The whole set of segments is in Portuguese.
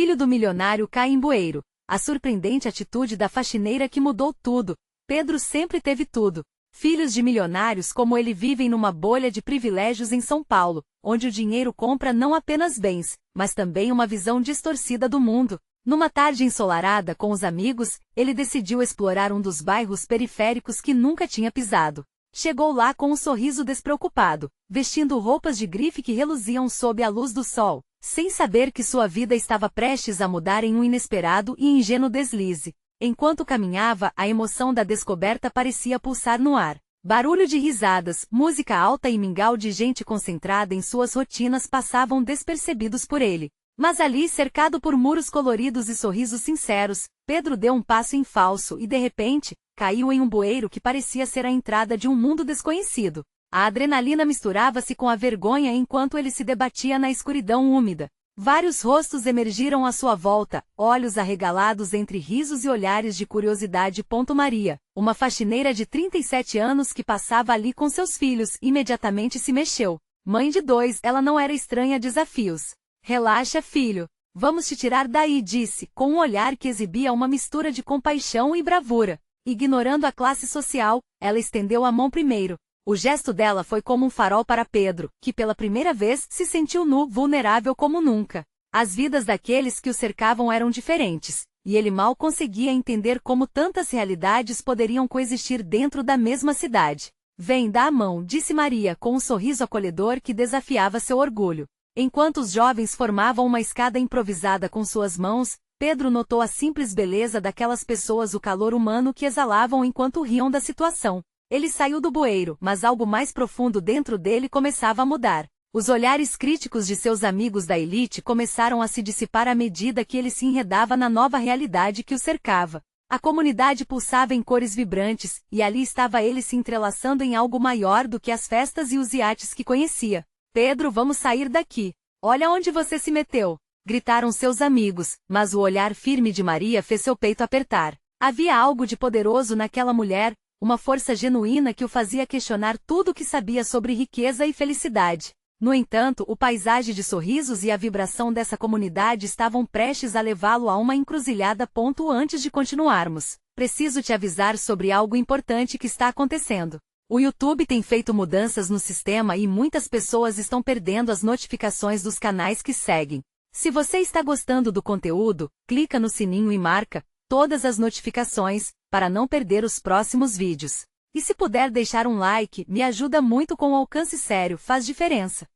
Filho do milionário cai em bueiro. A surpreendente atitude da faxineira que mudou tudo. Pedro sempre teve tudo. Filhos de milionários como ele vivem numa bolha de privilégios em São Paulo, onde o dinheiro compra não apenas bens, mas também uma visão distorcida do mundo. Numa tarde ensolarada com os amigos, ele decidiu explorar um dos bairros periféricos que nunca tinha pisado. Chegou lá com um sorriso despreocupado, vestindo roupas de grife que reluziam sob a luz do sol, sem saber que sua vida estava prestes a mudar em um inesperado e ingênuo deslize. Enquanto caminhava, a emoção da descoberta parecia pulsar no ar. Barulho de risadas, música alta e mingau de gente concentrada em suas rotinas passavam despercebidos por ele. Mas ali, cercado por muros coloridos e sorrisos sinceros, Pedro deu um passo em falso e, de repente, caiu em um bueiro que parecia ser a entrada de um mundo desconhecido. A adrenalina misturava-se com a vergonha enquanto ele se debatia na escuridão úmida. Vários rostos emergiram à sua volta, olhos arregalados entre risos e olhares de curiosidade. Maria, uma faxineira de 37 anos que passava ali com seus filhos, imediatamente se mexeu. Mãe de 2, ela não era estranha a desafios. Relaxa, filho. Vamos te tirar daí, disse, com um olhar que exibia uma mistura de compaixão e bravura. Ignorando a classe social, ela estendeu a mão primeiro. O gesto dela foi como um farol para Pedro, que pela primeira vez se sentiu nu, vulnerável como nunca. As vidas daqueles que o cercavam eram diferentes, e ele mal conseguia entender como tantas realidades poderiam coexistir dentro da mesma cidade. Vem, dá a mão, disse Maria com um sorriso acolhedor que desafiava seu orgulho. Enquanto os jovens formavam uma escada improvisada com suas mãos, Pedro notou a simples beleza daquelas pessoas, o calor humano que exalavam enquanto riam da situação. Ele saiu do bueiro, mas algo mais profundo dentro dele começava a mudar. Os olhares críticos de seus amigos da elite começaram a se dissipar à medida que ele se enredava na nova realidade que o cercava. A comunidade pulsava em cores vibrantes, e ali estava ele se entrelaçando em algo maior do que as festas e os iates que conhecia. Pedro, vamos sair daqui. Olha onde você se meteu, gritaram seus amigos, mas o olhar firme de Maria fez seu peito apertar. Havia algo de poderoso naquela mulher, uma força genuína que o fazia questionar tudo o que sabia sobre riqueza e felicidade. No entanto, o paisagem de sorrisos e a vibração dessa comunidade estavam prestes a levá-lo a uma encruzilhada. Antes de continuarmos, preciso te avisar sobre algo importante que está acontecendo. O YouTube tem feito mudanças no sistema e muitas pessoas estão perdendo as notificações dos canais que seguem. Se você está gostando do conteúdo, clica no sininho e marca todas as notificações, para não perder os próximos vídeos. E se puder deixar um like, me ajuda muito com o alcance, sério, faz diferença.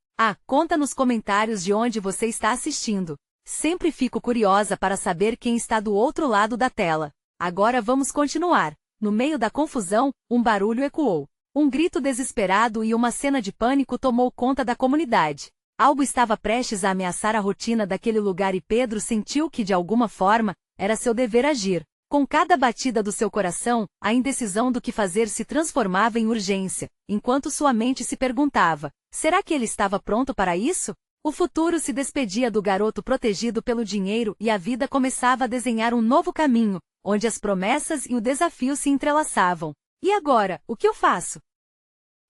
Conta nos comentários de onde você está assistindo. Sempre fico curiosa para saber quem está do outro lado da tela. Agora vamos continuar. No meio da confusão, um barulho ecoou. Um grito desesperado e uma cena de pânico tomou conta da comunidade. Algo estava prestes a ameaçar a rotina daquele lugar e Pedro sentiu que, de alguma forma, era seu dever agir. Com cada batida do seu coração, a indecisão do que fazer se transformava em urgência, enquanto sua mente se perguntava, será que ele estava pronto para isso? O futuro se despedia do garoto protegido pelo dinheiro e a vida começava a desenhar um novo caminho, onde as promessas e o desafio se entrelaçavam. E agora, o que eu faço?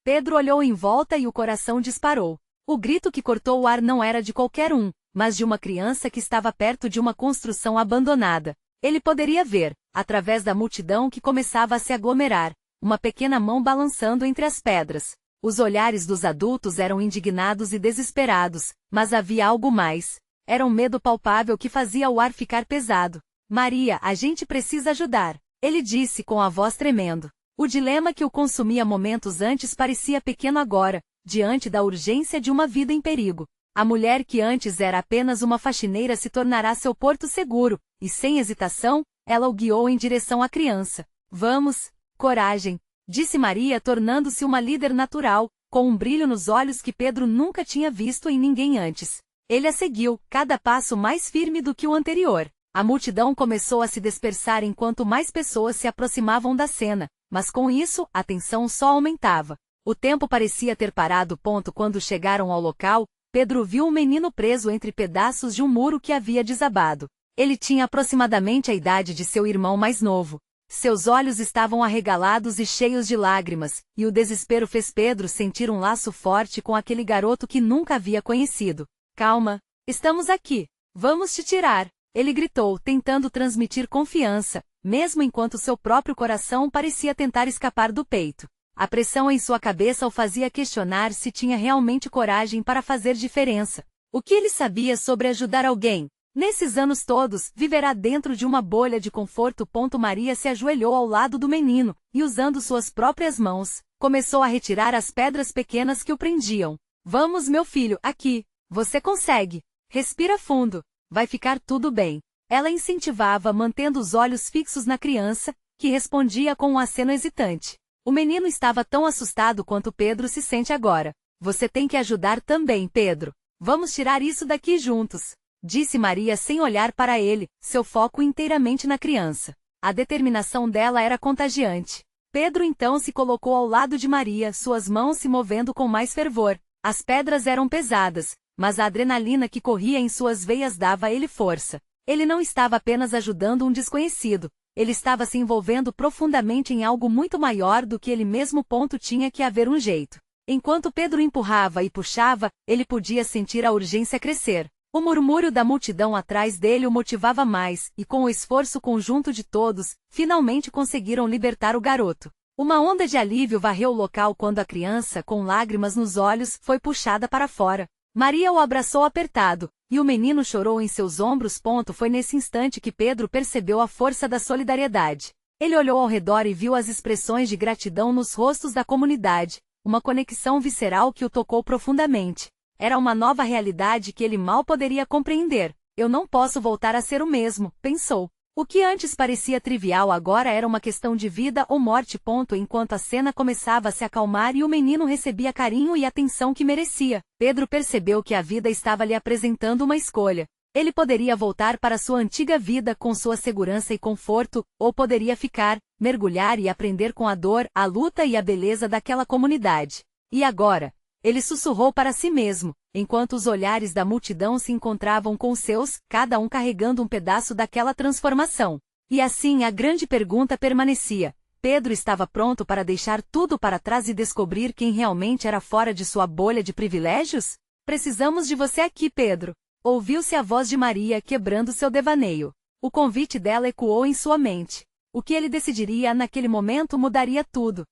Pedro olhou em volta e o coração disparou. O grito que cortou o ar não era de qualquer um, mas de uma criança que estava perto de uma construção abandonada. Ele poderia ver, através da multidão que começava a se aglomerar, uma pequena mão balançando entre as pedras. Os olhares dos adultos eram indignados e desesperados, mas havia algo mais. Era um medo palpável que fazia o ar ficar pesado. Maria, a gente precisa ajudar, ele disse com a voz tremendo. O dilema que o consumia momentos antes parecia pequeno agora, diante da urgência de uma vida em perigo. A mulher que antes era apenas uma faxineira se tornará seu porto seguro, e sem hesitação, ela o guiou em direção à criança. Vamos, coragem, disse Maria, tornando-se uma líder natural, com um brilho nos olhos que Pedro nunca tinha visto em ninguém antes. Ele a seguiu, cada passo mais firme do que o anterior. A multidão começou a se dispersar enquanto mais pessoas se aproximavam da cena, mas com isso, a tensão só aumentava. O tempo parecia ter parado. Quando chegaram ao local, Pedro viu um menino preso entre pedaços de um muro que havia desabado. Ele tinha aproximadamente a idade de seu irmão mais novo. Seus olhos estavam arregalados e cheios de lágrimas, e o desespero fez Pedro sentir um laço forte com aquele garoto que nunca havia conhecido. Calma, estamos aqui. Vamos te tirar. Ele gritou, tentando transmitir confiança, mesmo enquanto seu próprio coração parecia tentar escapar do peito. A pressão em sua cabeça o fazia questionar se tinha realmente coragem para fazer diferença. O que ele sabia sobre ajudar alguém? Nesses anos todos, viverá dentro de uma bolha de conforto. Maria se ajoelhou ao lado do menino, e usando suas próprias mãos, começou a retirar as pedras pequenas que o prendiam. Vamos, meu filho, aqui. Você consegue. Respira fundo. Vai ficar tudo bem. Ela incentivava, mantendo os olhos fixos na criança, que respondia com um aceno hesitante. O menino estava tão assustado quanto Pedro se sente agora. Você tem que ajudar também, Pedro. Vamos tirar isso daqui juntos, disse Maria sem olhar para ele, seu foco inteiramente na criança. A determinação dela era contagiante. Pedro então se colocou ao lado de Maria, suas mãos se movendo com mais fervor. As pedras eram pesadas, mas a adrenalina que corria em suas veias dava a ele força. Ele não estava apenas ajudando um desconhecido, ele estava se envolvendo profundamente em algo muito maior do que ele mesmo. Tinha que haver um jeito. Enquanto Pedro empurrava e puxava, ele podia sentir a urgência crescer. O murmúrio da multidão atrás dele o motivava mais, e com o esforço conjunto de todos, finalmente conseguiram libertar o garoto. Uma onda de alívio varreu o local quando a criança, com lágrimas nos olhos, foi puxada para fora. Maria o abraçou apertado, e o menino chorou em seus ombros. Foi nesse instante que Pedro percebeu a força da solidariedade. Ele olhou ao redor e viu as expressões de gratidão nos rostos da comunidade, uma conexão visceral que o tocou profundamente. Era uma nova realidade que ele mal poderia compreender. Eu não posso voltar a ser o mesmo, pensou. O que antes parecia trivial agora era uma questão de vida ou morte. Enquanto a cena começava a se acalmar e o menino recebia carinho e atenção que merecia, Pedro percebeu que a vida estava lhe apresentando uma escolha. Ele poderia voltar para sua antiga vida com sua segurança e conforto, ou poderia ficar, mergulhar e aprender com a dor, a luta e a beleza daquela comunidade. E agora? Ele sussurrou para si mesmo, enquanto os olhares da multidão se encontravam com os seus, cada um carregando um pedaço daquela transformação. E assim a grande pergunta permanecia: Pedro estava pronto para deixar tudo para trás e descobrir quem realmente era fora de sua bolha de privilégios? Precisamos de você aqui, Pedro. Ouviu-se a voz de Maria quebrando seu devaneio. O convite dela ecoou em sua mente. O que ele decidiria naquele momento mudaria tudo.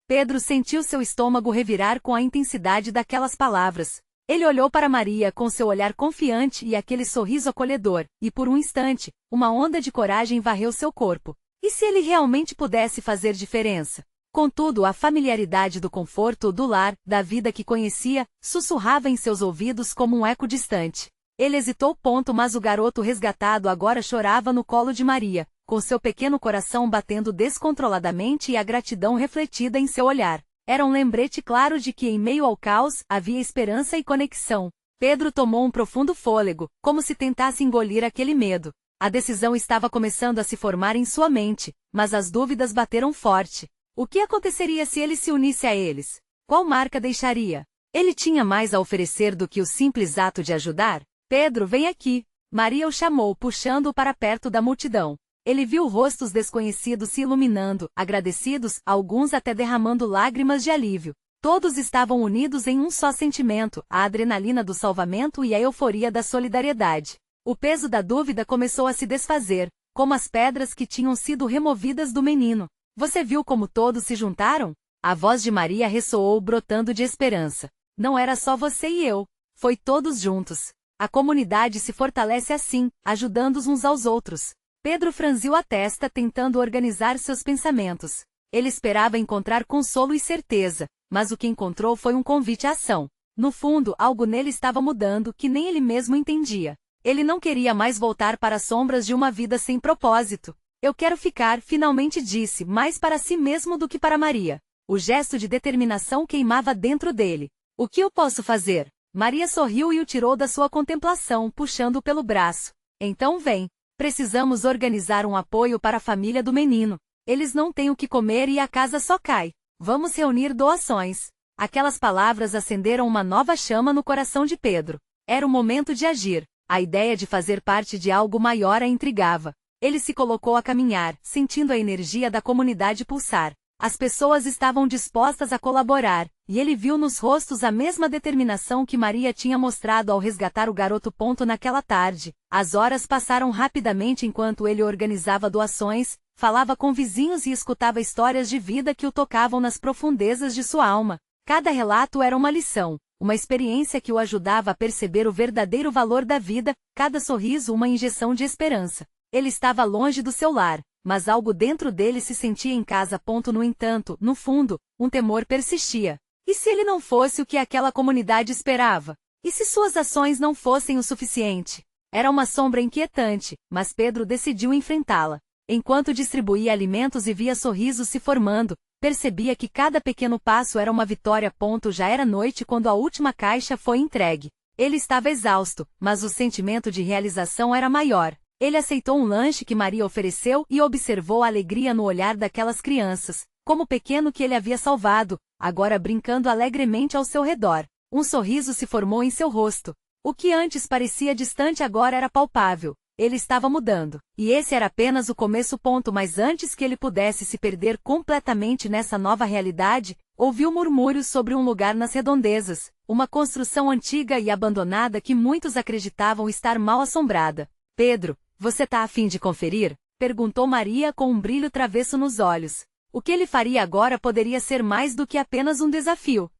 Pedro sentiu seu estômago revirar com a intensidade daquelas palavras. Ele olhou para Maria com seu olhar confiante e aquele sorriso acolhedor, e por um instante, uma onda de coragem varreu seu corpo. E se ele realmente pudesse fazer diferença? Contudo, a familiaridade do conforto do lar, da vida que conhecia, sussurrava em seus ouvidos como um eco distante. Ele hesitou. Mas o garoto resgatado agora chorava no colo de Maria, com seu pequeno coração batendo descontroladamente e a gratidão refletida em seu olhar. Era um lembrete claro de que em meio ao caos, havia esperança e conexão. Pedro tomou um profundo fôlego, como se tentasse engolir aquele medo. A decisão estava começando a se formar em sua mente, mas as dúvidas bateram forte. O que aconteceria se ele se unisse a eles? Qual marca deixaria? Ele tinha mais a oferecer do que o simples ato de ajudar? Pedro, vem aqui. Maria o chamou, puxando-o para perto da multidão. Ele viu rostos desconhecidos se iluminando, agradecidos, alguns até derramando lágrimas de alívio. Todos estavam unidos em um só sentimento, a adrenalina do salvamento e a euforia da solidariedade. O peso da dúvida começou a se desfazer, como as pedras que tinham sido removidas do menino. Você viu como todos se juntaram? A voz de Maria ressoou, brotando de esperança. Não era só você e eu. Foi todos juntos. A comunidade se fortalece assim, ajudando uns aos outros. Pedro franziu a testa tentando organizar seus pensamentos. Ele esperava encontrar consolo e certeza, mas o que encontrou foi um convite à ação. No fundo, algo nele estava mudando que nem ele mesmo entendia. Ele não queria mais voltar para as sombras de uma vida sem propósito. Eu quero ficar, finalmente disse, mais para si mesmo do que para Maria. O gesto de determinação queimava dentro dele. O que eu posso fazer? Maria sorriu e o tirou da sua contemplação, puxando-o pelo braço. Então vem. Precisamos organizar um apoio para a família do menino. Eles não têm o que comer e a casa só cai. Vamos reunir doações. Aquelas palavras acenderam uma nova chama no coração de Pedro. Era o momento de agir. A ideia de fazer parte de algo maior a intrigava. Ele se colocou a caminhar, sentindo a energia da comunidade pulsar. As pessoas estavam dispostas a colaborar, e ele viu nos rostos a mesma determinação que Maria tinha mostrado ao resgatar o garoto. Naquela tarde, as horas passaram rapidamente enquanto ele organizava doações, falava com vizinhos e escutava histórias de vida que o tocavam nas profundezas de sua alma. Cada relato era uma lição, uma experiência que o ajudava a perceber o verdadeiro valor da vida, cada sorriso uma injeção de esperança. Ele estava longe do seu lar, mas algo dentro dele se sentia em casa. No entanto, no fundo, um temor persistia. E se ele não fosse o que aquela comunidade esperava? E se suas ações não fossem o suficiente? Era uma sombra inquietante, mas Pedro decidiu enfrentá-la. Enquanto distribuía alimentos e via sorrisos se formando, percebia que cada pequeno passo era uma vitória. Já era noite quando a última caixa foi entregue. Ele estava exausto, mas o sentimento de realização era maior. Ele aceitou um lanche que Maria ofereceu e observou a alegria no olhar daquelas crianças, como o pequeno que ele havia salvado, agora brincando alegremente ao seu redor. Um sorriso se formou em seu rosto. O que antes parecia distante agora era palpável. Ele estava mudando. E esse era apenas o começo. Mas antes que ele pudesse se perder completamente nessa nova realidade, ouviu murmúrios sobre um lugar nas redondezas, uma construção antiga e abandonada que muitos acreditavam estar mal assombrada. Pedro, você tá a fim de conferir? Perguntou Maria com um brilho travesso nos olhos. O que ele faria agora poderia ser mais do que apenas um desafio.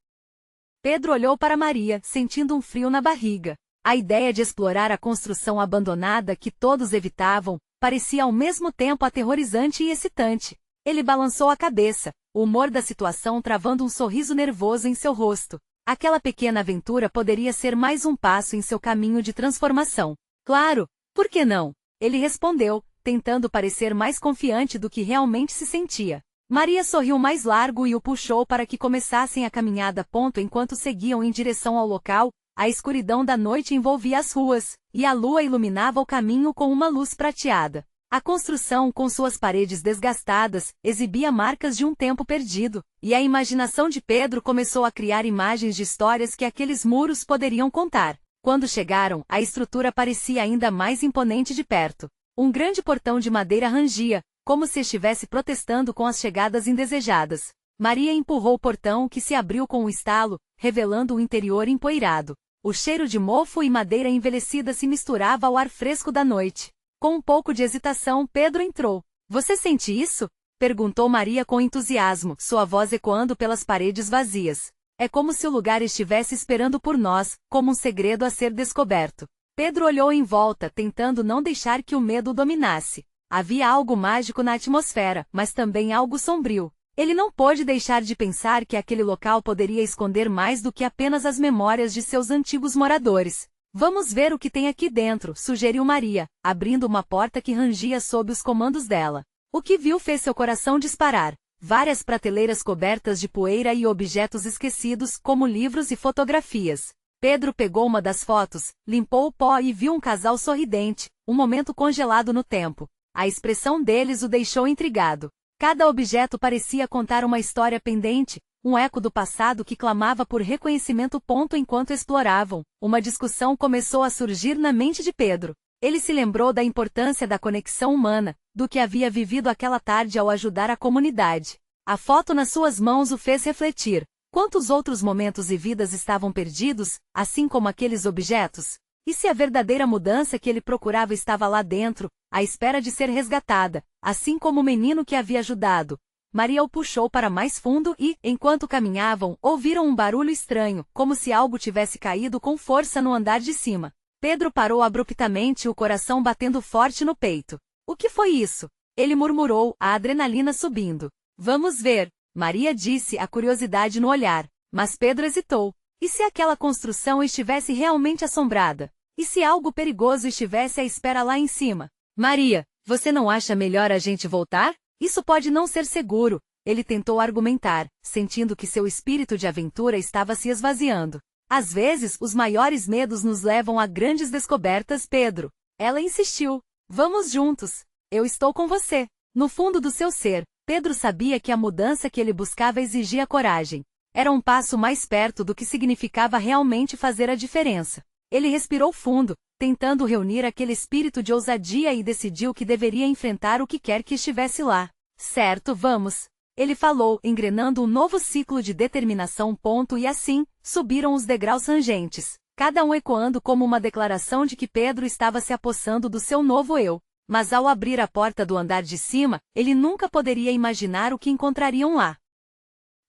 Pedro olhou para Maria, sentindo um frio na barriga. A ideia de explorar a construção abandonada que todos evitavam, parecia ao mesmo tempo aterrorizante e excitante. Ele balançou a cabeça, o humor da situação travando um sorriso nervoso em seu rosto. Aquela pequena aventura poderia ser mais um passo em seu caminho de transformação. Claro, por que não? Ele respondeu, tentando parecer mais confiante do que realmente se sentia. Maria sorriu mais largo e o puxou para que começassem a caminhada. Enquanto seguiam em direção ao local, a escuridão da noite envolvia as ruas, e a lua iluminava o caminho com uma luz prateada. A construção, com suas paredes desgastadas, exibia marcas de um tempo perdido, e a imaginação de Pedro começou a criar imagens de histórias que aqueles muros poderiam contar. Quando chegaram, a estrutura parecia ainda mais imponente de perto. Um grande portão de madeira rangia, como se estivesse protestando com as chegadas indesejadas. Maria empurrou o portão que se abriu com um estalo, revelando o interior empoeirado. O cheiro de mofo e madeira envelhecida se misturava ao ar fresco da noite. Com um pouco de hesitação, Pedro entrou. Você sente isso? Perguntou Maria com entusiasmo, sua voz ecoando pelas paredes vazias. É como se o lugar estivesse esperando por nós, como um segredo a ser descoberto. Pedro olhou em volta, tentando não deixar que o medo o dominasse. Havia algo mágico na atmosfera, mas também algo sombrio. Ele não pôde deixar de pensar que aquele local poderia esconder mais do que apenas as memórias de seus antigos moradores. Vamos ver o que tem aqui dentro, sugeriu Maria, abrindo uma porta que rangia sob os comandos dela. O que viu fez seu coração disparar. Várias prateleiras cobertas de poeira e objetos esquecidos, como livros e fotografias. Pedro pegou uma das fotos, limpou o pó e viu um casal sorridente, um momento congelado no tempo. A expressão deles o deixou intrigado. Cada objeto parecia contar uma história pendente, um eco do passado que clamava por reconhecimento. Enquanto exploravam, uma discussão começou a surgir na mente de Pedro. Ele se lembrou da importância da conexão humana, do que havia vivido aquela tarde ao ajudar a comunidade. A foto nas suas mãos o fez refletir. Quantos outros momentos e vidas estavam perdidos, assim como aqueles objetos? E se a verdadeira mudança que ele procurava estava lá dentro, à espera de ser resgatada, assim como o menino que havia ajudado? Maria o puxou para mais fundo e, enquanto caminhavam, ouviram um barulho estranho, como se algo tivesse caído com força no andar de cima. Pedro parou abruptamente, o coração batendo forte no peito. O que foi isso? Ele murmurou, a adrenalina subindo. Vamos ver, Maria disse, a curiosidade no olhar. Mas Pedro hesitou. E se aquela construção estivesse realmente assombrada? E se algo perigoso estivesse à espera lá em cima? Maria, você não acha melhor a gente voltar? Isso pode não ser seguro, ele tentou argumentar, sentindo que seu espírito de aventura estava se esvaziando. Às vezes, os maiores medos nos levam a grandes descobertas, Pedro. Ela insistiu. Vamos juntos. Eu estou com você. No fundo do seu ser, Pedro sabia que a mudança que ele buscava exigia coragem. Era um passo mais perto do que significava realmente fazer a diferença. Ele respirou fundo, tentando reunir aquele espírito de ousadia e decidiu que deveria enfrentar o que quer que estivesse lá. Certo, vamos. Ele falou, engrenando um novo ciclo de determinação. E assim, subiram os degraus rangentes, cada um ecoando como uma declaração de que Pedro estava se apossando do seu novo eu. Mas ao abrir a porta do andar de cima, ele nunca poderia imaginar o que encontrariam lá.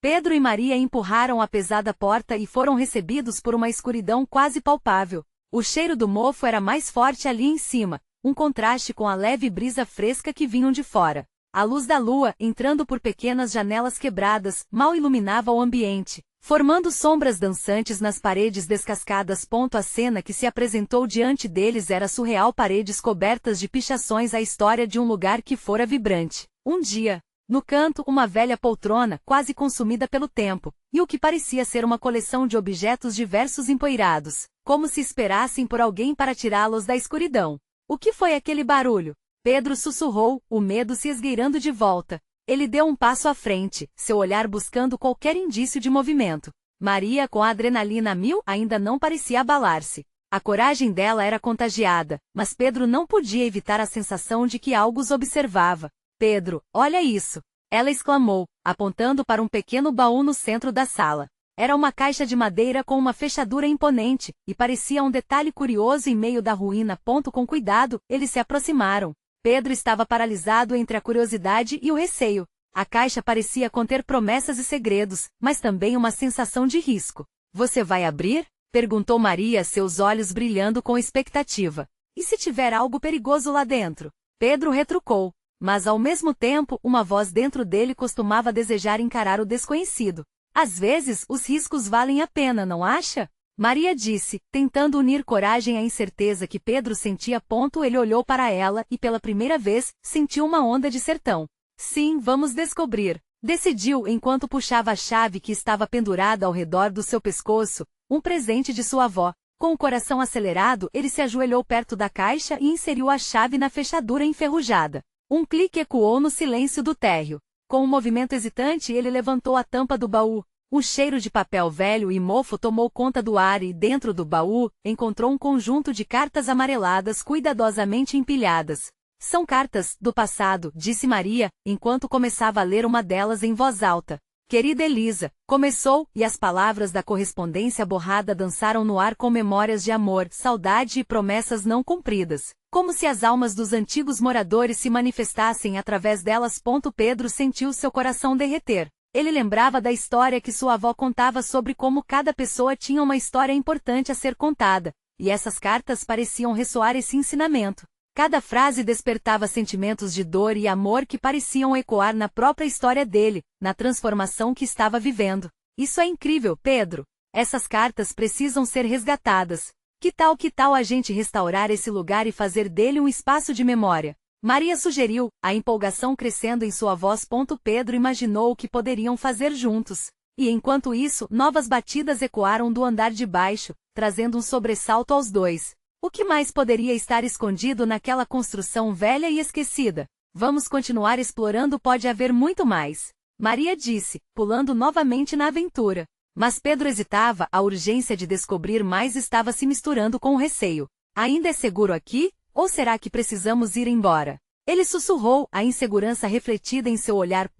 Pedro e Maria empurraram a pesada porta e foram recebidos por uma escuridão quase palpável. O cheiro do mofo era mais forte ali em cima, um contraste com a leve brisa fresca que vinham de fora. A luz da lua, entrando por pequenas janelas quebradas, mal iluminava o ambiente, formando sombras dançantes nas paredes descascadas. A cena que se apresentou diante deles era surreal, paredes cobertas de pichações, a história de um lugar que fora vibrante. Um dia, no canto, uma velha poltrona, quase consumida pelo tempo, e o que parecia ser uma coleção de objetos diversos empoeirados, como se esperassem por alguém para tirá-los da escuridão. O que foi aquele barulho? Pedro sussurrou, o medo se esgueirando de volta. Ele deu um passo à frente, seu olhar buscando qualquer indício de movimento. Maria, com a adrenalina a mil, ainda não parecia abalar-se. A coragem dela era contagiada, mas Pedro não podia evitar a sensação de que algo os observava. Pedro, olha isso! Ela exclamou, apontando para um pequeno baú no centro da sala. Era uma caixa de madeira com uma fechadura imponente, e parecia um detalhe curioso em meio da ruína. Com cuidado, eles se aproximaram. Pedro estava paralisado entre a curiosidade e o receio. A caixa parecia conter promessas e segredos, mas também uma sensação de risco. Você vai abrir? Perguntou Maria, seus olhos brilhando com expectativa. E se tiver algo perigoso lá dentro? Pedro retrucou. Mas ao mesmo tempo, uma voz dentro dele costumava desejar encarar o desconhecido. Às vezes, os riscos valem a pena, não acha? Maria disse, tentando unir coragem à incerteza que Pedro sentia. Ele olhou para ela e, pela primeira vez, sentiu uma onda de sertão. Sim, vamos descobrir, decidiu enquanto puxava a chave que estava pendurada ao redor do seu pescoço, um presente de sua avó. Com o coração acelerado, ele se ajoelhou perto da caixa e inseriu a chave na fechadura enferrujada. Um clique ecoou no silêncio do térreo. Com um movimento hesitante, ele levantou a tampa do baú. Um cheiro de papel velho e mofo tomou conta do ar e, dentro do baú, encontrou um conjunto de cartas amareladas cuidadosamente empilhadas. São cartas do passado, disse Maria, enquanto começava a ler uma delas em voz alta. Querida Elisa, começou, e as palavras da correspondência borrada dançaram no ar com memórias de amor, saudade e promessas não cumpridas, como se as almas dos antigos moradores se manifestassem através delas. Pedro sentiu seu coração derreter. Ele lembrava da história que sua avó contava sobre como cada pessoa tinha uma história importante a ser contada, e essas cartas pareciam ressoar esse ensinamento. Cada frase despertava sentimentos de dor e amor que pareciam ecoar na própria história dele, na transformação que estava vivendo. Isso é incrível, Pedro. Essas cartas precisam ser resgatadas. Que tal a gente restaurar esse lugar e fazer dele um espaço de memória? Maria sugeriu, a empolgação crescendo em sua voz. Pedro imaginou o que poderiam fazer juntos. E enquanto isso, novas batidas ecoaram do andar de baixo, trazendo um sobressalto aos dois. O que mais poderia estar escondido naquela construção velha e esquecida? Vamos continuar explorando, pode haver muito mais. Maria disse, pulando novamente na aventura. Mas Pedro hesitava, a urgência de descobrir mais estava se misturando com o receio. Ainda é seguro aqui? Ou será que precisamos ir embora? Ele sussurrou, a insegurança refletida em seu olhar.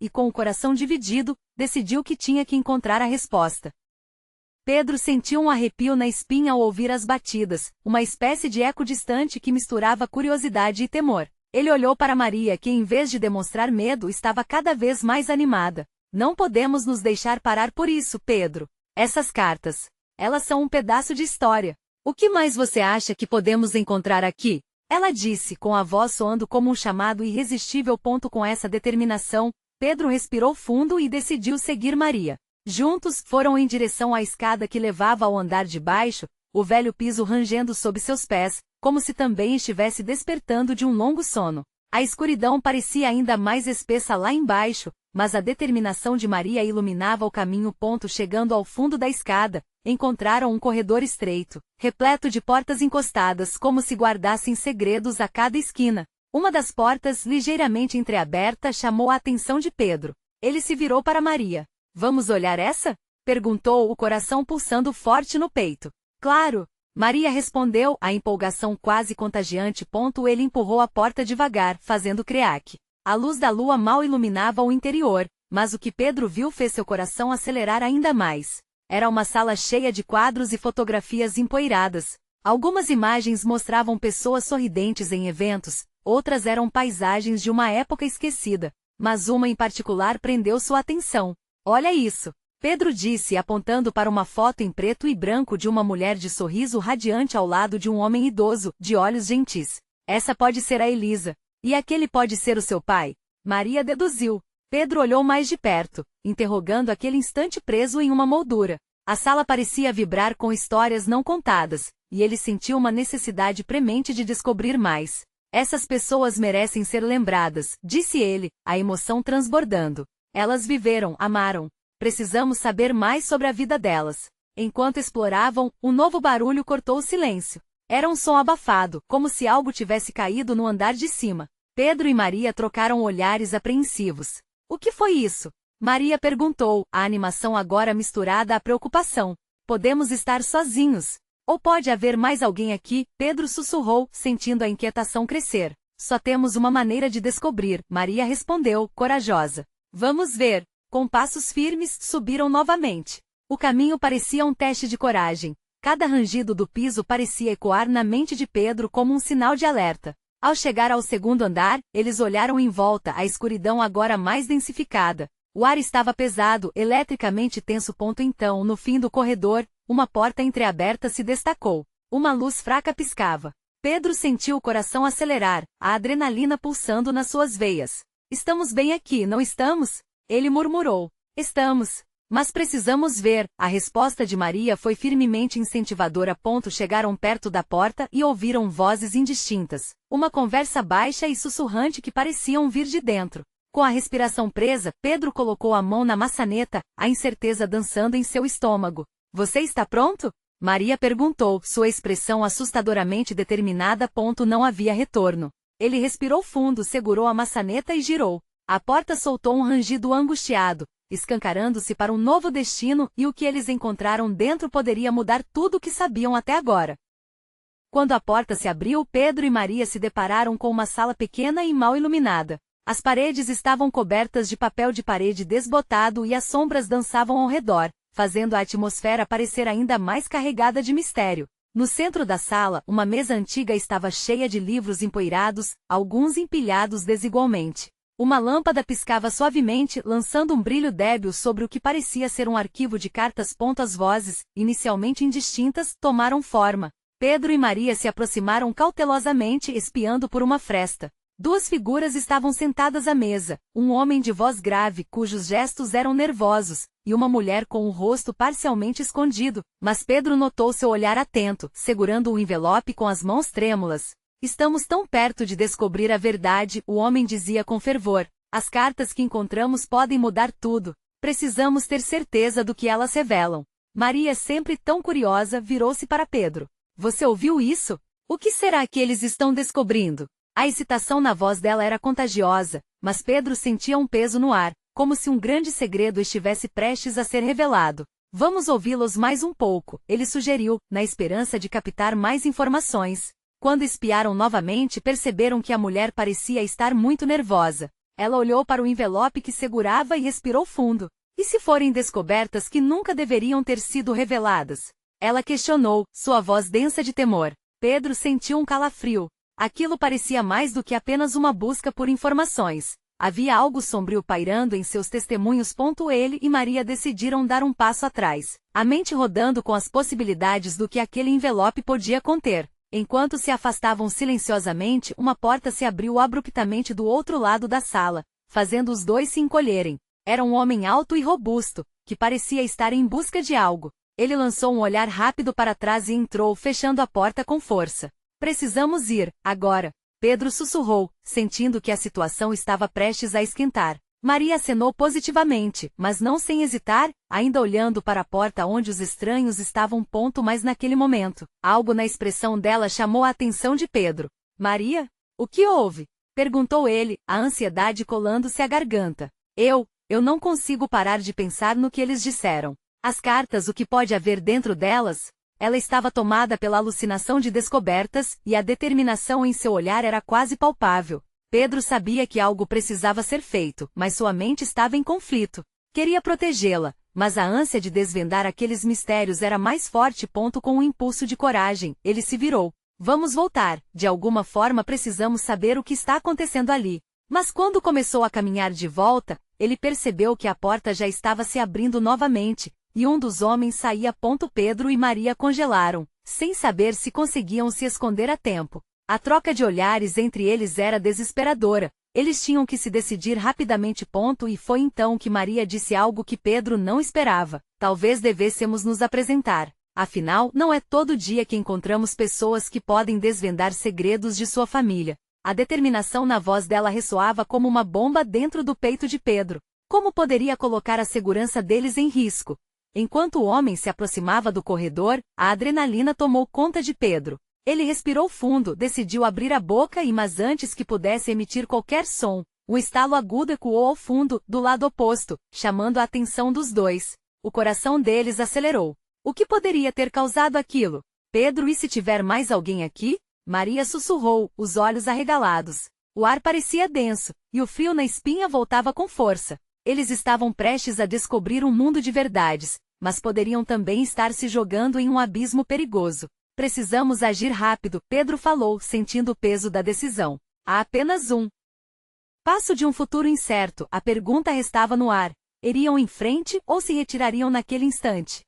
E com o coração dividido, decidiu que tinha que encontrar a resposta. Pedro sentiu um arrepio na espinha ao ouvir as batidas, uma espécie de eco distante que misturava curiosidade e temor. Ele olhou para Maria, que em vez de demonstrar medo estava cada vez mais animada. Não podemos nos deixar parar por isso, Pedro. Essas cartas, elas são um pedaço de história. O que mais você acha que podemos encontrar aqui? Ela disse, com a voz soando como um chamado irresistível. Com essa determinação, Pedro respirou fundo e decidiu seguir Maria. Juntos, foram em direção à escada que levava ao andar de baixo, o velho piso rangendo sob seus pés, como se também estivesse despertando de um longo sono. A escuridão parecia ainda mais espessa lá embaixo, mas a determinação de Maria iluminava o caminho. Chegando ao fundo da escada, encontraram um corredor estreito, repleto de portas encostadas como se guardassem segredos a cada esquina. Uma das portas, ligeiramente entreaberta, chamou a atenção de Pedro. Ele se virou para Maria. Vamos olhar essa? Perguntou, o coração pulsando forte no peito. Claro! Maria respondeu, a empolgação quase contagiante. Ele empurrou a porta devagar, fazendo creaque. A luz da lua mal iluminava o interior, Mas o que Pedro viu fez seu coração acelerar ainda mais. Era uma sala cheia de quadros e fotografias empoeiradas. Algumas imagens mostravam pessoas sorridentes em eventos, outras eram paisagens de uma época esquecida. Mas uma em particular prendeu sua atenção. Olha isso! Pedro disse apontando para uma foto em preto e branco de uma mulher de sorriso radiante ao lado de um homem idoso, de olhos gentis. Essa pode ser a Elisa. E aquele pode ser o seu pai? Maria deduziu. Pedro olhou mais de perto, interrogando aquele instante preso em uma moldura. A sala parecia vibrar com histórias não contadas, e ele sentiu uma necessidade premente de descobrir mais. Essas pessoas merecem ser lembradas, disse ele, a emoção transbordando. Elas viveram, amaram. Precisamos saber mais sobre a vida delas. Enquanto exploravam, um novo barulho cortou o silêncio. Era um som abafado, como se algo tivesse caído no andar de cima. Pedro e Maria trocaram olhares apreensivos. O que foi isso? Maria perguntou, a animação agora misturada à preocupação. Podemos estar sozinhos. Ou pode haver mais alguém aqui? Pedro sussurrou, sentindo a inquietação crescer. Só temos uma maneira de descobrir, Maria respondeu, corajosa. Vamos ver. Com passos firmes, subiram novamente. O caminho parecia um teste de coragem. Cada rangido do piso parecia ecoar na mente de Pedro como um sinal de alerta. Ao chegar ao segundo andar, eles olharam em volta, a escuridão agora mais densificada. O ar estava pesado, eletricamente tenso. Então, no fim do corredor, uma porta entreaberta se destacou. Uma luz fraca piscava. Pedro sentiu o coração acelerar, a adrenalina pulsando nas suas veias. Estamos bem aqui, não estamos? Ele murmurou. Estamos. Mas precisamos ver. A resposta de Maria foi firmemente incentivadora. Chegaram perto da porta e ouviram vozes indistintas. Uma conversa baixa e sussurrante que pareciam vir de dentro. Com a respiração presa, Pedro colocou a mão na maçaneta, a incerteza dançando em seu estômago. Você está pronto? Maria perguntou, sua expressão assustadoramente determinada. Não havia retorno. Ele respirou fundo, segurou a maçaneta e girou. A porta soltou um rangido angustiado, escancarando-se para um novo destino, e o que eles encontraram dentro poderia mudar tudo o que sabiam até agora. Quando a porta se abriu, Pedro e Maria se depararam com uma sala pequena e mal iluminada. As paredes estavam cobertas de papel de parede desbotado e as sombras dançavam ao redor, fazendo a atmosfera parecer ainda mais carregada de mistério. No centro da sala, uma mesa antiga estava cheia de livros empoeirados, alguns empilhados desigualmente. Uma lâmpada piscava suavemente, lançando um brilho débil sobre o que parecia ser um arquivo de cartas. As vozes, inicialmente indistintas, tomaram forma. Pedro e Maria se aproximaram cautelosamente, espiando por uma fresta. Duas figuras estavam sentadas à mesa, um homem de voz grave, cujos gestos eram nervosos, e uma mulher com o rosto parcialmente escondido, mas Pedro notou seu olhar atento, segurando um envelope com as mãos trêmulas. Estamos tão perto de descobrir a verdade, o homem dizia com fervor. As cartas que encontramos podem mudar tudo. Precisamos ter certeza do que elas revelam. Maria, sempre tão curiosa, virou-se para Pedro. Você ouviu isso? O que será que eles estão descobrindo? A excitação na voz dela era contagiosa, mas Pedro sentia um peso no ar, como se um grande segredo estivesse prestes a ser revelado. Vamos ouvi-los mais um pouco, ele sugeriu, na esperança de captar mais informações. Quando espiaram novamente, perceberam que a mulher parecia estar muito nervosa. Ela olhou para o envelope que segurava e respirou fundo. E se forem descobertas que nunca deveriam ter sido reveladas? Ela questionou, sua voz densa de temor. Pedro sentiu um calafrio. Aquilo parecia mais do que apenas uma busca por informações. Havia algo sombrio pairando em seus testemunhos. Ele e Maria decidiram dar um passo atrás, a mente rodando com as possibilidades do que aquele envelope podia conter. Enquanto se afastavam silenciosamente, uma porta se abriu abruptamente do outro lado da sala, fazendo os dois se encolherem. Era um homem alto e robusto, que parecia estar em busca de algo. Ele lançou um olhar rápido para trás e entrou, fechando a porta com força. Precisamos ir, agora. Pedro sussurrou, sentindo que a situação estava prestes a esquentar. Maria acenou positivamente, mas não sem hesitar, ainda olhando para a porta onde os estranhos estavam. Mas naquele momento, algo na expressão dela chamou a atenção de Pedro. Maria? O que houve? Perguntou ele, a ansiedade colando-se à garganta. Eu não consigo parar de pensar no que eles disseram. As cartas, o que pode haver dentro delas? Ela estava tomada pela alucinação de descobertas, e a determinação em seu olhar era quase palpável. Pedro sabia que algo precisava ser feito, mas sua mente estava em conflito. Queria protegê-la, mas a ânsia de desvendar aqueles mistérios era mais forte. Com um impulso de coragem, ele se virou. Vamos voltar, de alguma forma precisamos saber o que está acontecendo ali. Mas quando começou a caminhar de volta, ele percebeu que a porta já estava se abrindo novamente, e um dos homens saía. Pedro e Maria congelaram, sem saber se conseguiam se esconder a tempo. A troca de olhares entre eles era desesperadora. Eles tinham que se decidir rapidamente. E foi então que Maria disse algo que Pedro não esperava. Talvez devêssemos nos apresentar. Afinal, não é todo dia que encontramos pessoas que podem desvendar segredos de sua família. A determinação na voz dela ressoava como uma bomba dentro do peito de Pedro. Como poderia colocar a segurança deles em risco? Enquanto o homem se aproximava do corredor, a adrenalina tomou conta de Pedro. Ele respirou fundo, decidiu abrir a boca mas antes que pudesse emitir qualquer som, um estalo agudo ecoou ao fundo, do lado oposto, chamando a atenção dos dois. O coração deles acelerou. O que poderia ter causado aquilo? Pedro, e se tiver mais alguém aqui? Maria sussurrou, os olhos arregalados. O ar parecia denso, e o frio na espinha voltava com força. Eles estavam prestes a descobrir um mundo de verdades, mas poderiam também estar se jogando em um abismo perigoso. Precisamos agir rápido, Pedro falou, sentindo o peso da decisão. Há apenas um passo de um futuro incerto. A pergunta restava no ar. Iriam em frente ou se retirariam naquele instante?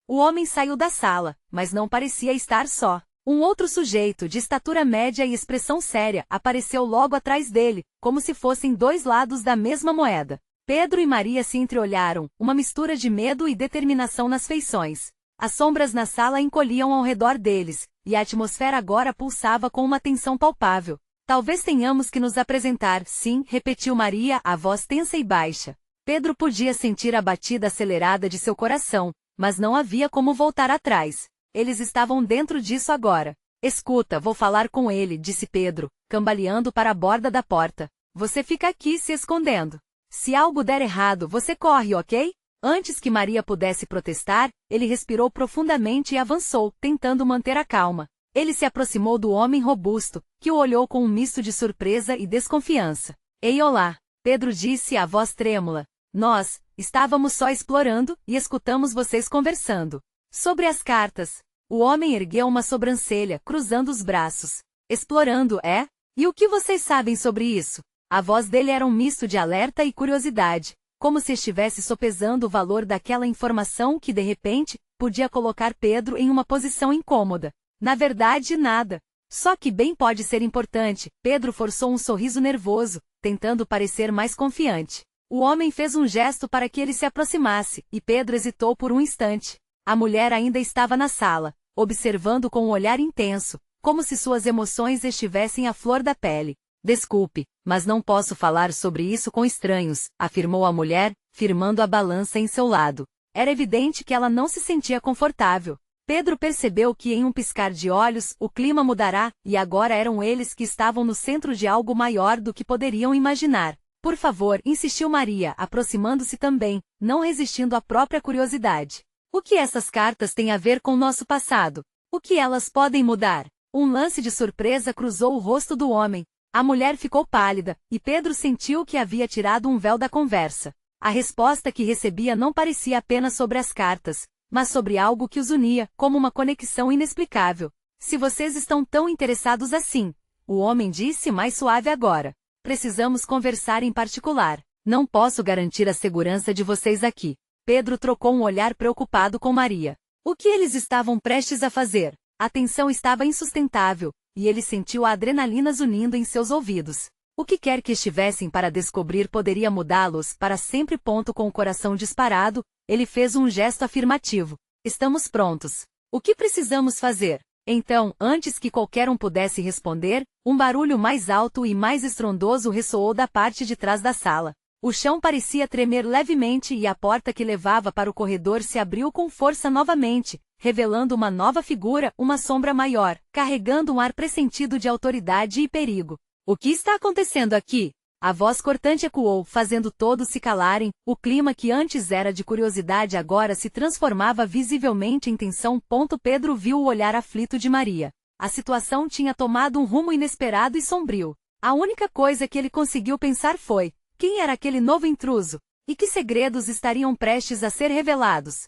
O homem saiu da sala, mas não parecia estar só. Um outro sujeito, de estatura média e expressão séria, apareceu logo atrás dele, como se fossem dois lados da mesma moeda. Pedro e Maria se entreolharam, uma mistura de medo e determinação nas feições. As sombras na sala encolhiam ao redor deles, e a atmosfera agora pulsava com uma tensão palpável. Talvez tenhamos que nos apresentar, sim, repetiu Maria, a voz tensa e baixa. Pedro podia sentir a batida acelerada de seu coração, mas não havia como voltar atrás. Eles estavam dentro disso agora. Escuta, vou falar com ele, disse Pedro, cambaleando para a borda da porta. Você fica aqui se escondendo. Se algo der errado, você corre, ok? Antes que Maria pudesse protestar, ele respirou profundamente e avançou, tentando manter a calma. Ele se aproximou do homem robusto, que o olhou com um misto de surpresa e desconfiança. Ei, olá, Pedro disse, a voz trêmula. Nós estávamos só explorando e escutamos vocês conversando sobre as cartas. O homem ergueu uma sobrancelha, cruzando os braços. Explorando, é? E o que vocês sabem sobre isso? A voz dele era um misto de alerta e curiosidade, como se estivesse sopesando o valor daquela informação que, de repente, podia colocar Pedro em uma posição incômoda. Na verdade, nada. Só que bem pode ser importante. Pedro forçou um sorriso nervoso, tentando parecer mais confiante. O homem fez um gesto para que ele se aproximasse, e Pedro hesitou por um instante. A mulher ainda estava na sala, observando com um olhar intenso, como se suas emoções estivessem à flor da pele. Desculpe, mas não posso falar sobre isso com estranhos, afirmou a mulher, firmando a balança em seu lado. Era evidente que ela não se sentia confortável. Pedro percebeu que em um piscar de olhos, o clima mudará, e agora eram eles que estavam no centro de algo maior do que poderiam imaginar. Por favor, insistiu Maria, aproximando-se também, não resistindo à própria curiosidade. O que essas cartas têm a ver com nosso passado? O que elas podem mudar? Um lance de surpresa cruzou o rosto do homem. A mulher ficou pálida, e Pedro sentiu que havia tirado um véu da conversa. A resposta que recebia não parecia apenas sobre as cartas, mas sobre algo que os unia, como uma conexão inexplicável. Se vocês estão tão interessados assim, o homem disse mais suave agora. Precisamos conversar em particular. Não posso garantir a segurança de vocês aqui. Pedro trocou um olhar preocupado com Maria. O que eles estavam prestes a fazer? A tensão estava insustentável, e ele sentiu a adrenalina zunindo em seus ouvidos. O que quer que estivessem para descobrir poderia mudá-los para sempre. Com o coração disparado, ele fez um gesto afirmativo. Estamos prontos. O que precisamos fazer? Então, antes que qualquer um pudesse responder, um barulho mais alto e mais estrondoso ressoou da parte de trás da sala. O chão parecia tremer levemente e a porta que levava para o corredor se abriu com força novamente, revelando uma nova figura, uma sombra maior, carregando um ar pressentido de autoridade e perigo. O que está acontecendo aqui? A voz cortante ecoou, fazendo todos se calarem. O clima que antes era de curiosidade agora se transformava visivelmente em tensão. Pedro viu o olhar aflito de Maria. A situação tinha tomado um rumo inesperado e sombrio. A única coisa que ele conseguiu pensar foi: quem era aquele novo intruso? E que segredos estariam prestes a ser revelados?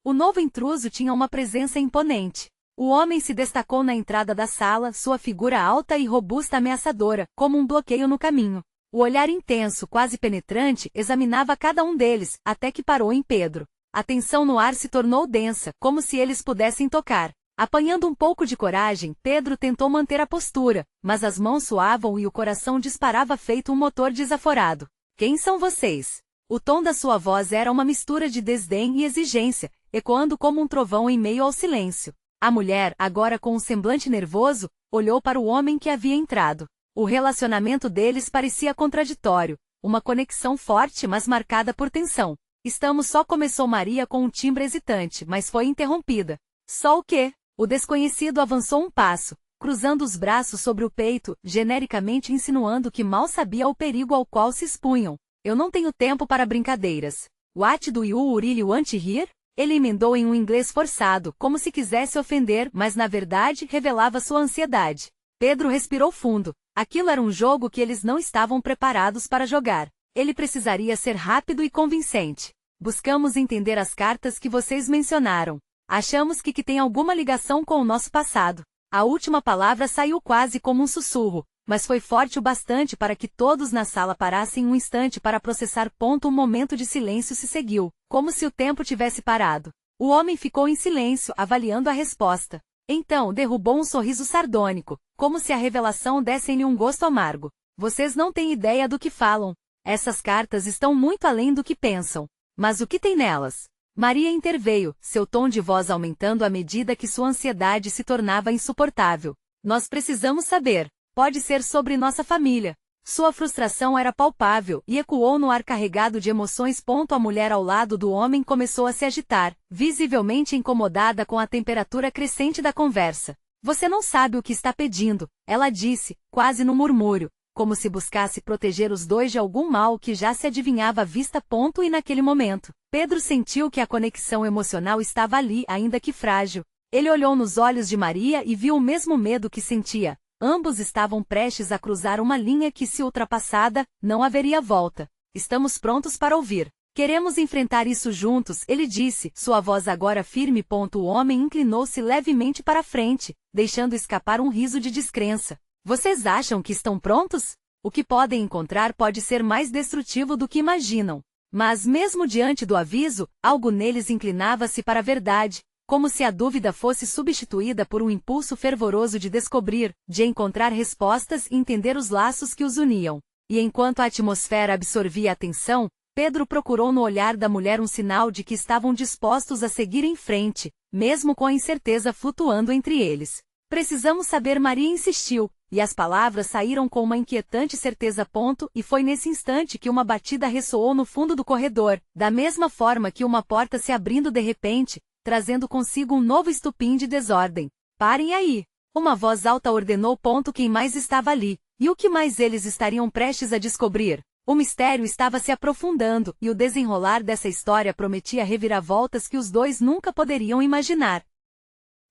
O novo intruso tinha uma presença imponente. O homem se destacou na entrada da sala, sua figura alta e robusta ameaçadora, como um bloqueio no caminho. O olhar intenso, quase penetrante, examinava cada um deles, até que parou em Pedro. A tensão no ar se tornou densa, como se eles pudessem tocar. Apanhando um pouco de coragem, Pedro tentou manter a postura, mas as mãos suavam e o coração disparava feito um motor desaforado. Quem são vocês? O tom da sua voz era uma mistura de desdém e exigência, ecoando como um trovão em meio ao silêncio. A mulher, agora com um semblante nervoso, olhou para o homem que havia entrado. O relacionamento deles parecia contraditório, uma conexão forte mas marcada por tensão. Só começou Maria com um timbre hesitante, mas foi interrompida. Só o quê? O desconhecido avançou um passo, cruzando os braços sobre o peito, genericamente insinuando que mal sabia o perigo ao qual se expunham. Eu não tenho tempo para brincadeiras. What do you really want here? Ele emendou em um inglês forçado, como se quisesse ofender, mas na verdade revelava sua ansiedade. Pedro respirou fundo. Aquilo era um jogo que eles não estavam preparados para jogar. Ele precisaria ser rápido e convincente. Buscamos entender as cartas que vocês mencionaram. Achamos que tem alguma ligação com o nosso passado. A última palavra saiu quase como um sussurro, mas foi forte o bastante para que todos na sala parassem um instante para processar. Um momento de silêncio se seguiu, como se o tempo tivesse parado. O homem ficou em silêncio, avaliando a resposta. Então derrubou um sorriso sardônico, como se a revelação desse-lhe um gosto amargo. Vocês não têm ideia do que falam. Essas cartas estão muito além do que pensam. Mas o que tem nelas? Maria interveio, seu tom de voz aumentando à medida que sua ansiedade se tornava insuportável. Nós precisamos saber. Pode ser sobre nossa família. Sua frustração era palpável e ecoou no ar carregado de emoções. A mulher ao lado do homem começou a se agitar, visivelmente incomodada com a temperatura crescente da conversa. Você não sabe o que está pedindo, ela disse, quase no murmúrio, como se buscasse proteger os dois de algum mal que já se adivinhava à vista. E naquele momento, Pedro sentiu que a conexão emocional estava ali, ainda que frágil. Ele olhou nos olhos de Maria e viu o mesmo medo que sentia. Ambos estavam prestes a cruzar uma linha que, se ultrapassada, não haveria volta. Estamos prontos para ouvir. Queremos enfrentar isso juntos, ele disse, sua voz agora firme. O homem inclinou-se levemente para frente, deixando escapar um riso de descrença. Vocês acham que estão prontos? O que podem encontrar pode ser mais destrutivo do que imaginam. Mas mesmo diante do aviso, algo neles inclinava-se para a verdade, como se a dúvida fosse substituída por um impulso fervoroso de descobrir, de encontrar respostas e entender os laços que os uniam. E enquanto a atmosfera absorvia a atenção, Pedro procurou no olhar da mulher um sinal de que estavam dispostos a seguir em frente, mesmo com a incerteza flutuando entre eles. Precisamos saber, Maria insistiu, e as palavras saíram com uma inquietante certeza. E foi nesse instante que uma batida ressoou no fundo do corredor, da mesma forma que uma porta se abrindo de repente, trazendo consigo um novo estupim de desordem. Parem aí! Uma voz alta ordenou. Quem mais estava ali? E o que mais eles estariam prestes a descobrir? O mistério estava se aprofundando, e o desenrolar dessa história prometia reviravoltas que os dois nunca poderiam imaginar.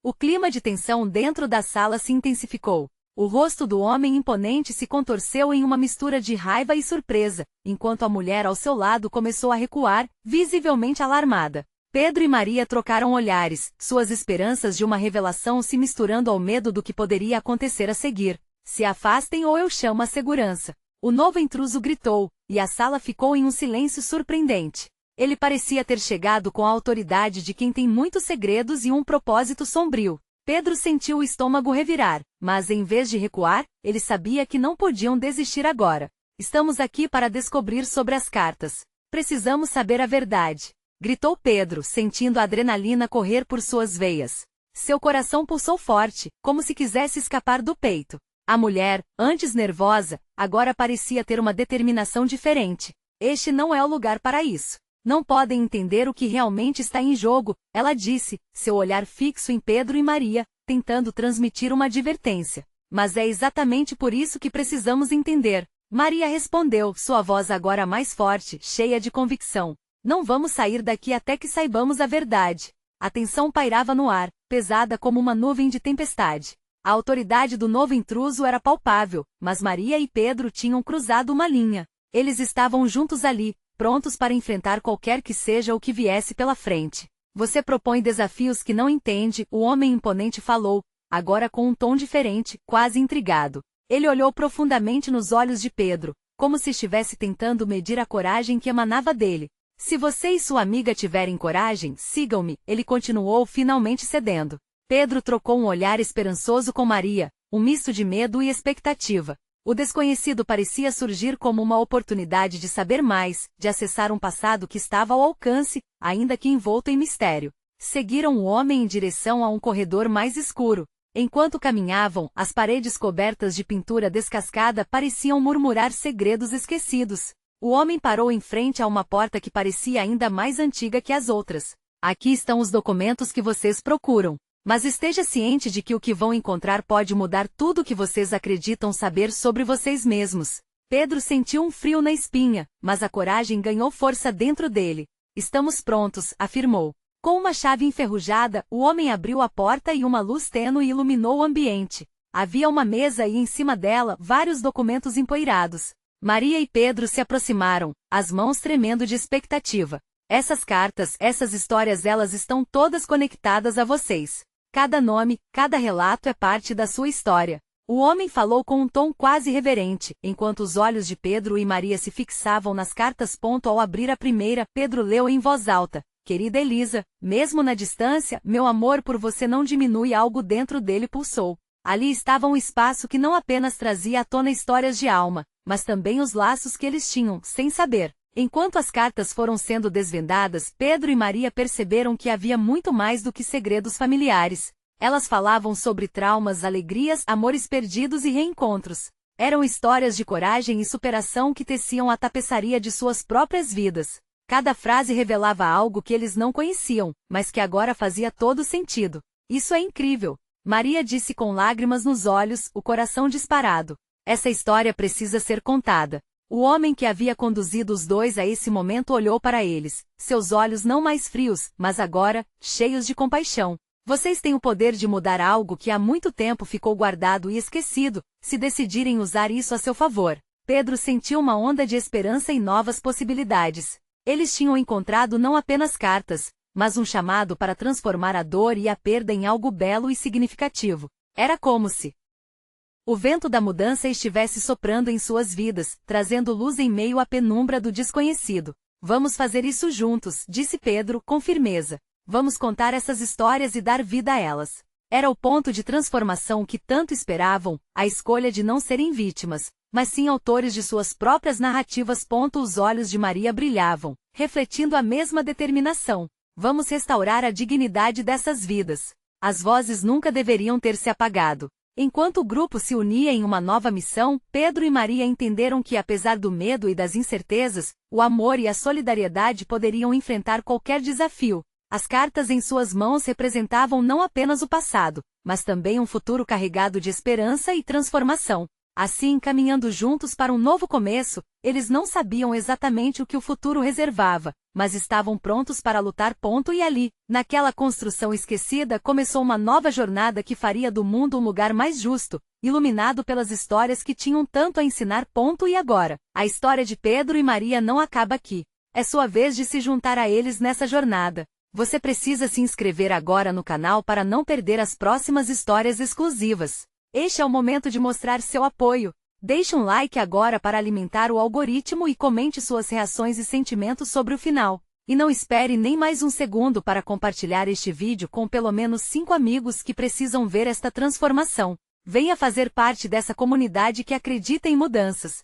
O clima de tensão dentro da sala se intensificou. O rosto do homem imponente se contorceu em uma mistura de raiva e surpresa, enquanto a mulher ao seu lado começou a recuar, visivelmente alarmada. Pedro e Maria trocaram olhares, suas esperanças de uma revelação se misturando ao medo do que poderia acontecer a seguir. Se afastem ou eu chamo a segurança. O novo intruso gritou, e a sala ficou em um silêncio surpreendente. Ele parecia ter chegado com a autoridade de quem tem muitos segredos e um propósito sombrio. Pedro sentiu o estômago revirar, mas em vez de recuar, ele sabia que não podiam desistir agora. Estamos aqui para descobrir sobre as cartas. Precisamos saber a verdade. Gritou Pedro, sentindo a adrenalina correr por suas veias. Seu coração pulsou forte, como se quisesse escapar do peito. A mulher, antes nervosa, agora parecia ter uma determinação diferente. Este não é o lugar para isso. Não podem entender o que realmente está em jogo, ela disse, seu olhar fixo em Pedro e Maria, tentando transmitir uma advertência. Mas é exatamente por isso que precisamos entender. Maria respondeu, sua voz agora mais forte, cheia de convicção. Não vamos sair daqui até que saibamos a verdade. A tensão pairava no ar, pesada como uma nuvem de tempestade. A autoridade do novo intruso era palpável, mas Maria e Pedro tinham cruzado uma linha. Eles estavam juntos ali, prontos para enfrentar qualquer que seja o que viesse pela frente. Você propõe desafios que não entende, o homem imponente falou, agora com um tom diferente, quase intrigado. Ele olhou profundamente nos olhos de Pedro, como se estivesse tentando medir a coragem que emanava dele. Se você e sua amiga tiverem coragem, sigam-me, ele continuou finalmente cedendo. Pedro trocou um olhar esperançoso com Maria, um misto de medo e expectativa. O desconhecido parecia surgir como uma oportunidade de saber mais, de acessar um passado que estava ao alcance, ainda que envolto em mistério. Seguiram o homem em direção a um corredor mais escuro. Enquanto caminhavam, as paredes cobertas de pintura descascada pareciam murmurar segredos esquecidos. O homem parou em frente a uma porta que parecia ainda mais antiga que as outras. Aqui estão os documentos que vocês procuram. Mas esteja ciente de que o que vão encontrar pode mudar tudo o que vocês acreditam saber sobre vocês mesmos. Pedro sentiu um frio na espinha, mas a coragem ganhou força dentro dele. Estamos prontos, afirmou. Com uma chave enferrujada, o homem abriu a porta e uma luz tênue iluminou o ambiente. Havia uma mesa e em cima dela vários documentos empoeirados. Maria e Pedro se aproximaram, as mãos tremendo de expectativa. Essas cartas, essas histórias, elas estão todas conectadas a vocês. Cada nome, cada relato é parte da sua história. O homem falou com um tom quase reverente, enquanto os olhos de Pedro e Maria se fixavam nas cartas. Ao abrir a primeira, Pedro leu em voz alta: Querida Elisa, mesmo na distância, meu amor por você não diminui. Algo dentro dele pulsou. Ali estava um espaço que não apenas trazia à tona histórias de alma, mas também os laços que eles tinham, sem saber. Enquanto as cartas foram sendo desvendadas, Pedro e Maria perceberam que havia muito mais do que segredos familiares. Elas falavam sobre traumas, alegrias, amores perdidos e reencontros. Eram histórias de coragem e superação que teciam a tapeçaria de suas próprias vidas. Cada frase revelava algo que eles não conheciam, mas que agora fazia todo sentido. Isso é incrível, Maria disse com lágrimas nos olhos, o coração disparado. Essa história precisa ser contada. O homem que havia conduzido os dois a esse momento olhou para eles, seus olhos não mais frios, mas agora, cheios de compaixão. Vocês têm o poder de mudar algo que há muito tempo ficou guardado e esquecido, se decidirem usar isso a seu favor. Pedro sentiu uma onda de esperança e novas possibilidades. Eles tinham encontrado não apenas cartas, mas um chamado para transformar a dor e a perda em algo belo e significativo. Era como se o vento da mudança estivesse soprando em suas vidas, trazendo luz em meio à penumbra do desconhecido. Vamos fazer isso juntos, disse Pedro, com firmeza. Vamos contar essas histórias e dar vida a elas. Era o ponto de transformação que tanto esperavam, a escolha de não serem vítimas, mas sim autores de suas próprias narrativas. Os olhos de Maria brilhavam, refletindo a mesma determinação. Vamos restaurar a dignidade dessas vidas. As vozes nunca deveriam ter se apagado. Enquanto o grupo se unia em uma nova missão, Pedro e Maria entenderam que, apesar do medo e das incertezas, o amor e a solidariedade poderiam enfrentar qualquer desafio. As cartas em suas mãos representavam não apenas o passado, mas também um futuro carregado de esperança e transformação. Assim, caminhando juntos para um novo começo, eles não sabiam exatamente o que o futuro reservava, mas estavam prontos para lutar. E ali, naquela construção esquecida, começou uma nova jornada que faria do mundo um lugar mais justo, iluminado pelas histórias que tinham tanto a ensinar. E agora, a história de Pedro e Maria não acaba aqui. É sua vez de se juntar a eles nessa jornada. Você precisa se inscrever agora no canal para não perder as próximas histórias exclusivas. Este é o momento de mostrar seu apoio. Deixe um like agora para alimentar o algoritmo e comente suas reações e sentimentos sobre o final. E não espere nem mais um segundo para compartilhar este vídeo com pelo menos 5 amigos que precisam ver esta transformação. Venha fazer parte dessa comunidade que acredita em mudanças.